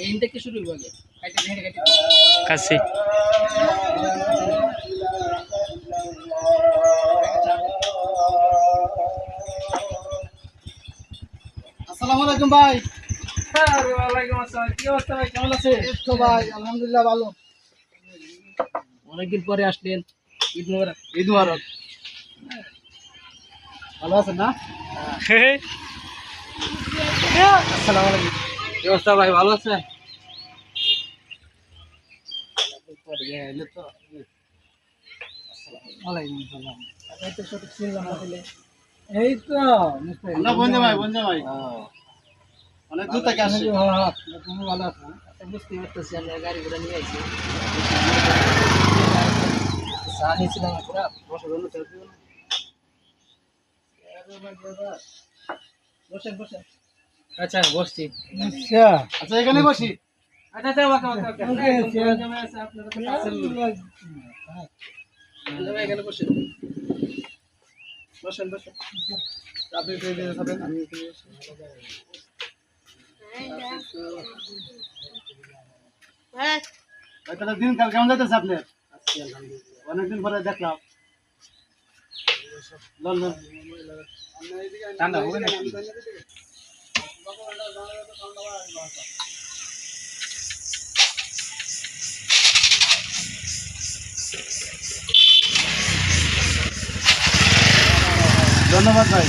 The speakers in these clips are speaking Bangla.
এইটা কি শুরু হবে কাছে আসসালামু আলাইকুম ভাই। আরে ওয়ালাইকুম আসসালাম। কি অবস্থা ভাই, কেমন আছে? এই তো ভাই আলহামদুলিল্লাহ ভালো। অনেকদিন পরে আসলেন, ঈদ মোবারক। ঈদ মুবারক। ভালো আছেন না? আসসালামু আলাইকুম। কি অবস্থা ভাই, ভালো আছেন? ওয়ালাইকুম আসসালাম। এই তো সঠিক চিনলাম না তাহলে। এই তো আমরা বন্ধু ভাই অনেক দূর থেকে আসছি। তুমি ভালো আছো? আচ্ছা, বুঝতে পারতেছি আমরা গাড়ি ঘোড়া নিয়ে আইছি। চা নিয়েছিলাম পুরা বসে বসেন বসেন। আচ্ছা বসছি। আচ্ছা আচ্ছা, এখানে বসি। আচ্ছা আচ্ছা ওকে ওকে ওকে আপনারা তো কাছের লোক। এখানে বসেন বসেন বসেন। আপনি একটু এদিকে খাবেন, আমি একটু ভাই, তাহলে দিনকাল কেমন যাইতেছে আপনার? অনেকদিন পরে দেখলাম। লন্ডন ঠান্ডা হবে নাকি? ধন্যবাদ ভাই।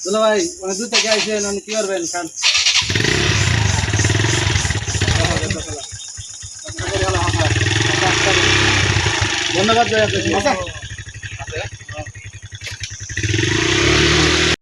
দুলা ভাই অনেক দূর থেকে আইসেন, আপনি কি করবেন খান? ধন্যবাদ ভাই আপনাকে।